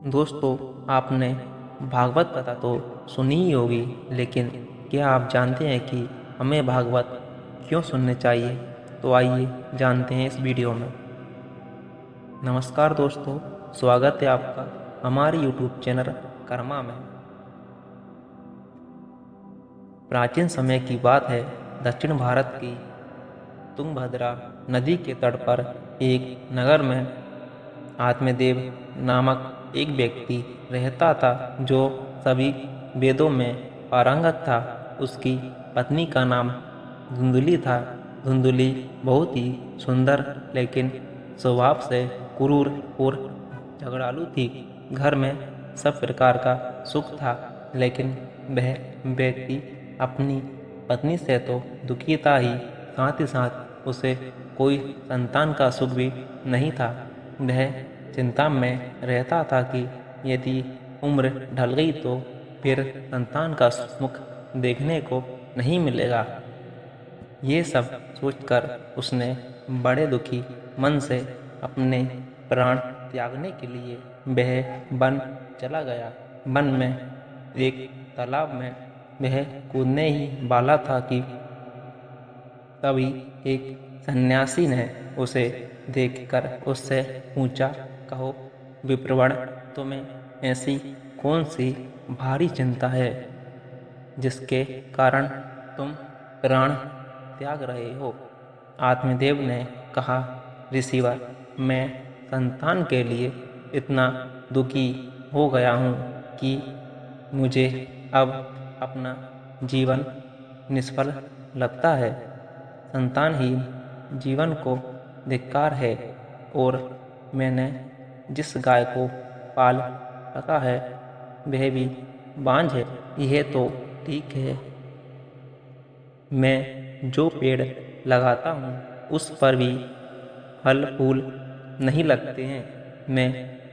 दोस्तों, आपने भागवत कथा तो सुनी ही होगी, लेकिन क्या आप जानते हैं कि हमें भागवत क्यों सुनने चाहिए? तो आइए जानते हैं इस वीडियो में। नमस्कार दोस्तों, स्वागत है आपका हमारे YouTube चैनल कर्मा में। प्राचीन समय की बात है। दक्षिण भारत की तुंगभद्रा नदी के तट पर एक नगर में आत्मदेव नामक एक व्यक्ति रहता था, जो सभी वेदों में पारंगत था। उसकी पत्नी का नाम धुंधुली था। धुंधुली बहुत ही सुंदर लेकिन स्वभाव से क्रूर और झगड़ालू थी। घर में सब प्रकार का सुख था, लेकिन वह व्यक्ति अपनी पत्नी से तो दुखी था ही, साथ ही साथ उसे कोई संतान का सुख भी नहीं था। वह चिंता में रहता था कि यदि उम्र ढल गई तो फिर संतान का मुख देखने को नहीं मिलेगा। ये सब सोचकर उसने बड़े दुखी मन से अपने प्राण त्यागने के लिए वह वन चला गया। वन में एक तालाब में वह कूदने ही वाला था कि तभी एक सन्यासी ने उसे देखकर उससे पूछा, कहो विप्रवण, तुम्हें ऐसी कौन सी भारी चिंता है जिसके कारण तुम प्राण त्याग रहे हो? आत्मदेव ने कहा, ऋषिवर, मैं संतान के लिए इतना दुखी हो गया हूँ कि मुझे अब अपना जीवन निष्फल लगता है। संतानहीन जीवन को धिक्कार है, और मैंने जिस गाय को पाल रखा है वह भी बांझ है। यह तो ठीक है, मैं जो पेड़ लगाता हूँ उस पर भी फल फूल नहीं लगते हैं। मैं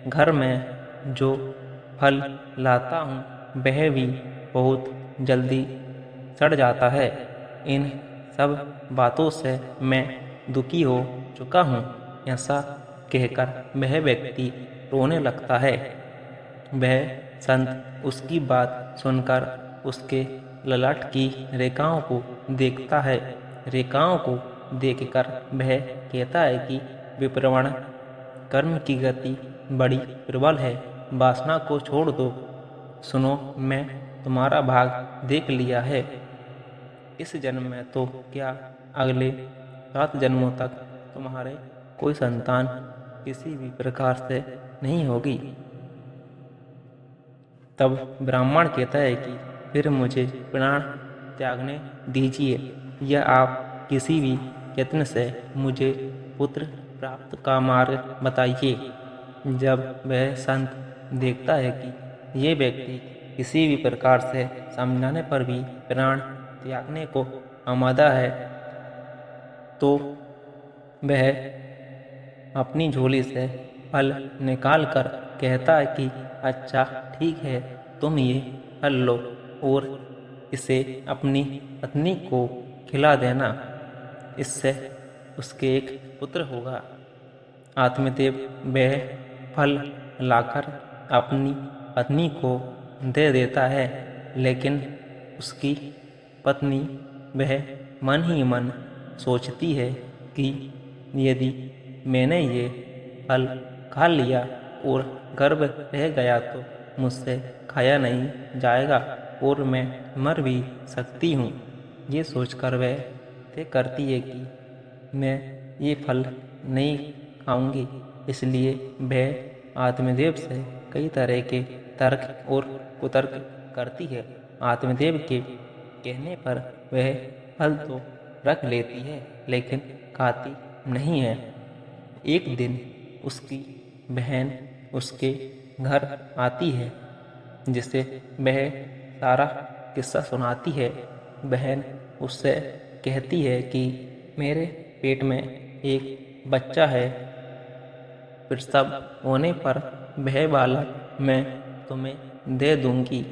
घर में जो फल लाता हूँ वह भी बहुत जल्दी सड़ जाता है। इन सब बातों से मैं दुखी हो चुका हूँ। ऐसा कहकर वह व्यक्ति रोने लगता है। वह संत उसकी बात सुनकर उसके ललाट की रेखाओं को देखता है। रेखाओं को देखकर वह कहता है कि विप्रवण, कर्म की गति बड़ी प्रबल है, वासना को छोड़ दो। सुनो, मैं तुम्हारा भाग देख लिया है। इस जन्म में तो क्या, अगले 7 जन्मों तक तुम्हारे कोई संतान किसी भी प्रकार से नहीं होगी। तब ब्राह्मण कहता है कि फिर मुझे प्राण त्यागने दीजिए, या आप किसी भी यत्न से मुझे पुत्र प्राप्त का मार्ग बताइए। जब वह संत देखता है कि ये व्यक्ति किसी भी प्रकार से समझाने पर भी प्राण त्यागने को आमादा है, तो वह अपनी झोली से फल निकाल कर कहता है कि अच्छा ठीक है, तुम ये फल लो और इसे अपनी पत्नी को खिला देना। इससे उसके एक पुत्र होगा। आत्मदेव वह फल लाकर अपनी पत्नी को दे देता है, लेकिन उसकी पत्नी वह मन ही मन सोचती है कि यदि मैंने ये फल खा लिया और गर्भ रह गया तो मुझसे खाया नहीं जाएगा और मैं मर भी सकती हूँ। ये सोचकर वह तय करती है कि मैं ये फल नहीं खाऊंगी। इसलिए वह आत्मदेव से कई तरह के तर्क और कुतर्क करती है। आत्मदेव के कहने पर वह फल तो रख लेती है, लेकिन खाती नहीं है। एक दिन उसकी बहन उसके घर आती है, जिसे वह सारा किस्सा सुनाती है। बहन उससे कहती है कि मेरे पेट में एक बच्चा है, प्रसव होने पर वह बालक मैं तुम्हें दे दूंगी,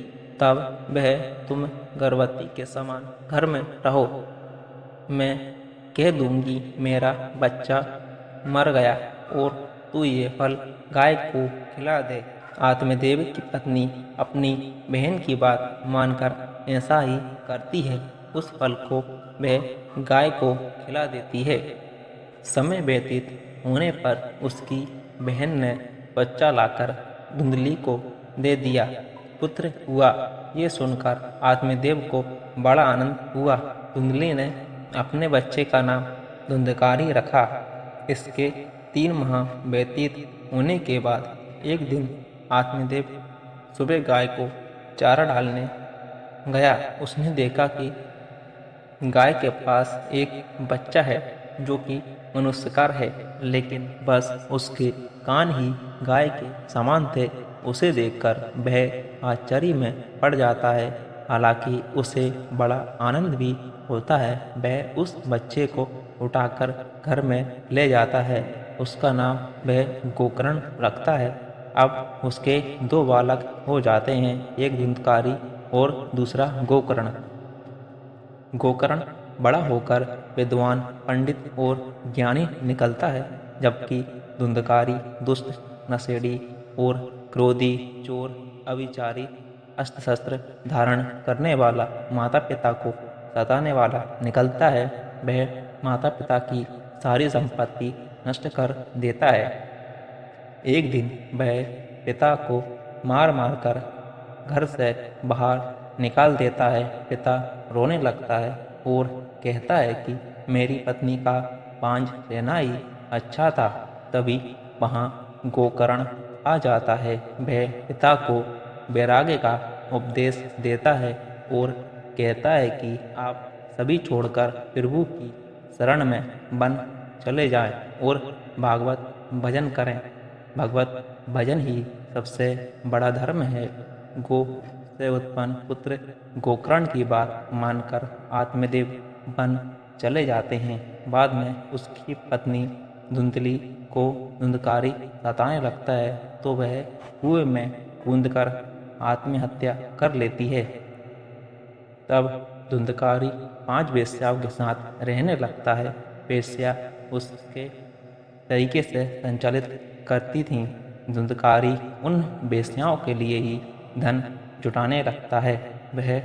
तब वह तुम गर्भवती के समान घर में रहो। मैं कह दूंगी मेरा बच्चा मर गया और तू ये फल गाय को खिला दे। आत्मदेव की पत्नी अपनी बहन की बात मानकर ऐसा ही करती है। उस फल को वह गाय को खिला देती है। समय व्यतीत होने पर उसकी बहन ने बच्चा लाकर धुंधली को दे दिया। पुत्र हुआ। ये सुनकर आत्मदेव को बड़ा आनंद हुआ। धुंधली ने अपने बच्चे का नाम धुंधकारी रखा। इसके 3 माह व्यतीत होने के बाद एक दिन आत्मदेव सुबह गाय को चारा डालने गया। उसने देखा कि गाय के पास एक बच्चा है जो कि मनुष्यकार है, लेकिन बस उसके कान ही गाय के समान थे। उसे देखकर वह आश्चर्य में पड़ जाता है। हालांकि उसे बड़ा आनंद भी होता है। वह उस बच्चे को उठाकर घर में ले जाता है। उसका नाम वह गोकर्ण रखता है। अब उसके 2 बालक हो जाते हैं, एक धुंधकारी और दूसरा गोकर्ण। गोकर्ण बड़ा होकर विद्वान, पंडित और ज्ञानी निकलता है, जबकि धुंधकारी दुष्ट, नशेड़ी और क्रोधी, चोर, अविचारी, अस्त्र शस्त्र धारण करने वाला, माता पिता को सताने वाला निकलता है। वह माता पिता की सारी संपत्ति नष्ट कर देता है। एक दिन वह पिता को मार मार कर घर से बाहर निकाल देता है। पिता रोने लगता है और कहता है कि मेरी पत्नी का पांज रहना ही अच्छा था। तभी वहाँ गोकर्ण आ जाता है। वह पिता को वैराग्य का उपदेश देता है और कहता है कि आप सभी छोड़कर प्रभु की शरण में वन चले जाएं और भागवत भजन करें। भगवत भजन ही सबसे बड़ा धर्म है। गो से उत्पन्न पुत्र गोकर्ण की बात मानकर आत्मदेव वन चले जाते हैं। बाद में उसकी पत्नी धुंधली को धुंधकारी सताने लगता है, तो वह कुएं में कूदकर आत्महत्या कर लेती है। तब धुंधकारी 5 वेश्याओं के साथ रहने लगता है। वेश्या उसके तरीके से संचालित करती थीं। धुंधकारी उन वेश्याओं के लिए ही धन जुटाने लगता है। वह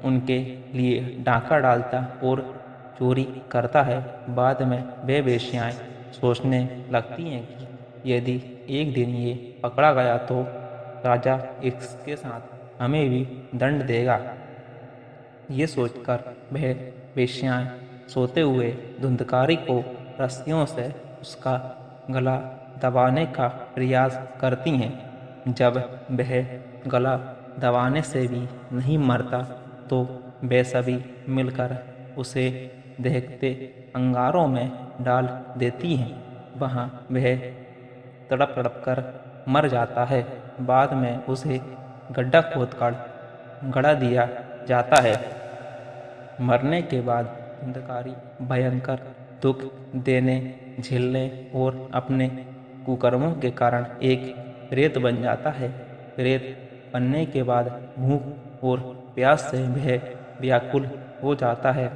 उनके लिए डाका डालता और चोरी करता है। बाद में वे वेश्याएं सोचने लगती हैं कि यदि एक दिन ये पकड़ा गया तो राजा इसके साथ हमें भी दंड देगा। ये सोचकर वह वेश्याएं सोते हुए धुंधकारी को रस्सियों से उसका गला दबाने का प्रयास करती हैं। जब वह गला दबाने से भी नहीं मरता तो वे सभी मिलकर उसे दहकते अंगारों में डाल देती हैं। वहाँ वह तड़प तड़प कर मर जाता है। बाद में उसे गड्ढा खोदकर गड़ा दिया जाता है। मरने के बाद धुंधकारी भयंकर दुख देने, झेलने और अपने कुकर्मों के कारण एक प्रेत बन जाता है। प्रेत बनने के बाद भूख और प्यास से वह व्याकुल हो जाता है।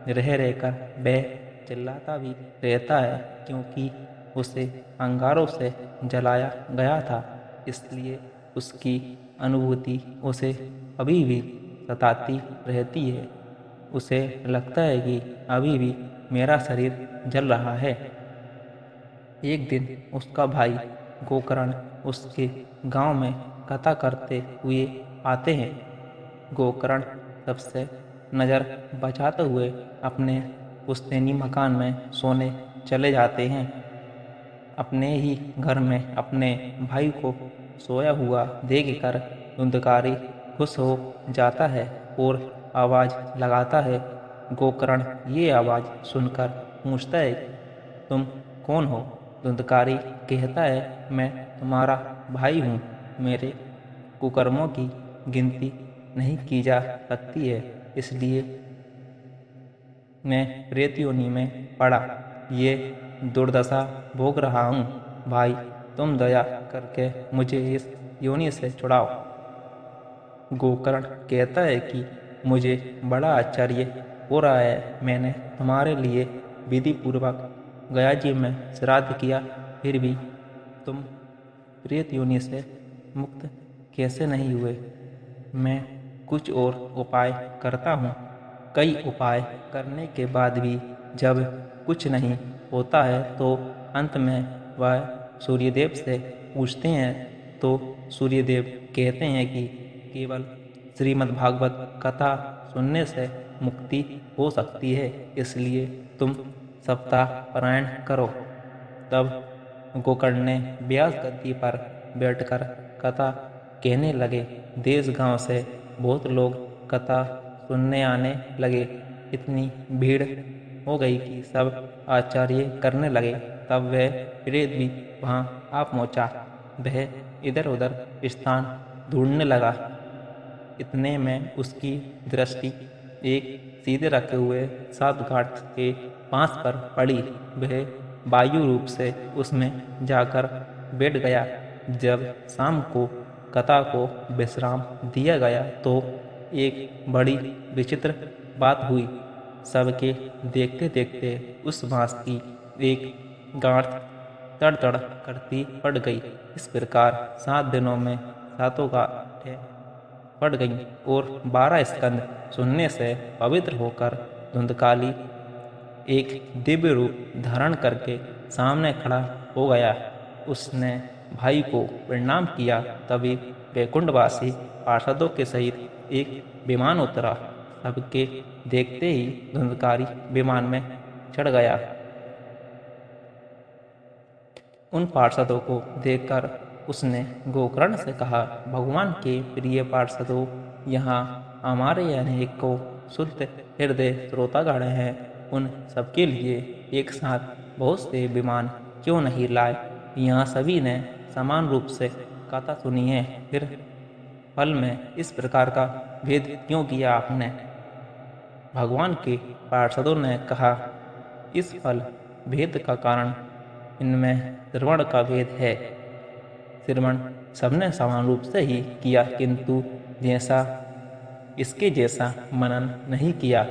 रह रहकर वह चिल्लाता भी रहता है, क्योंकि उसे अंगारों से जलाया गया था। इसलिए उसकी अनुभूति उसे अभी भी सताती रहती है। उसे लगता है कि अभी भी मेरा शरीर जल रहा है। एक दिन उसका भाई गोकर्ण उसके गांव में कथा करते हुए आते हैं। गोकर्ण सबसे नज़र बचाते हुए अपने पुश्तैनी मकान में सोने चले जाते हैं। अपने ही घर में अपने भाई को सोया हुआ देखकर धुंधकारी खुश हो जाता है और आवाज़ लगाता है। गोकर्ण ये आवाज़ सुनकर पूछता है, तुम कौन हो? धुंधकारी कहता है, मैं तुम्हारा भाई हूँ। मेरे कुकर्मों की गिनती नहीं की जा सकती है, इसलिए मैं प्रेत योनि में पड़ा ये दुर्दशा भोग रहा हूँ। भाई, तुम दया करके मुझे इस योनि से छुड़ाओ। गोकर्ण कहता है कि मुझे बड़ा आश्चर्य हो रहा है। मैंने तुम्हारे लिए विधि पूर्वक गया जी में श्राद्ध किया, फिर भी तुम प्रेत योनि से मुक्त कैसे नहीं हुए? मैं कुछ और उपाय करता हूँ। कई उपाय करने के बाद भी जब कुछ नहीं होता है तो अंत में वह सूर्यदेव से पूछते हैं तो सूर्यदेव कहते हैं कि केवल श्रीमद्भागवत कथा सुनने से मुक्ति हो सकती है, इसलिए तुम सप्ताह पारायण करो। तब गोकर्ण ने व्यास गद्दी पर बैठकर कथा कहने लगे। देश गांव से बहुत लोग कथा सुनने आने लगे। इतनी भीड़ हो गई कि सब आश्चर्य करने लगे। तब वह प्रेत भी वहां आ पहुंचा। वह इधर उधर स्थान ढूंढने लगा। इतने में उसकी दृष्टि एक सीधे रखे हुए 7 घाट के पास पर पड़ी। वह वायु रूप से उसमें जाकर बैठ गया। जब शाम को कथा को विश्राम दिया गया तो एक बड़ी विचित्र बात हुई। सबके देखते देखते उस बांस की एक गांठ तड़ करती पड़ गई। इस प्रकार 7 दिनों में 7 गांठें पड़ गईं और 12 स्कंद सुनने से पवित्र होकर धुंधकाली एक दिव्य रूप धारण करके सामने खड़ा हो गया। उसने भाई को प्रणाम किया। तभी वैकुंठवासी पार्षदों के सहित एक विमान उतरा। सबके देखते ही धुंधकारी विमान में चढ़ गया। उन पार्षदों को देखकर उसने गोकर्ण से कहा, भगवान के प्रिय पार्षदों, यहाँ हमारे अनेकों शुद्ध हृदय श्रोतागण हैं। उन सबके लिए एक साथ बहुत से विमान क्यों नहीं लाए? यहाँ सभी ने समान रूप से कथा सुनी है, फिर फल में इस प्रकार का भेद क्यों किया आपने? भगवान के पार्षदों ने कहा, इस फल भेद का कारण इनमें श्रवण का भेद है। श्रवण सबने समान रूप से ही किया, किंतु जैसा इसके जैसा मनन नहीं किया।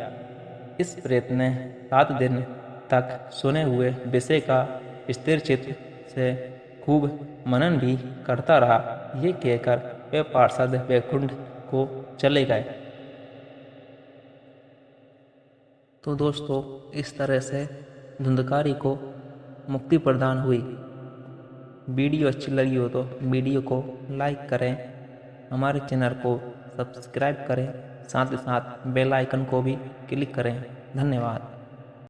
इस प्रेत ने 7 दिन तक सुने हुए विषय का स्थिर चित्त से खूब मनन भी करता रहा। ये कहकर वे पार्षद वैकुंठ को चले गए। तो दोस्तों, इस तरह से धुंधकारी को मुक्ति प्रदान हुई। वीडियो अच्छी लगी हो तो वीडियो को लाइक करें, हमारे चैनल को सब्सक्राइब करें, साथ ही साथ बेल आइकन को भी क्लिक करें। धन्यवाद।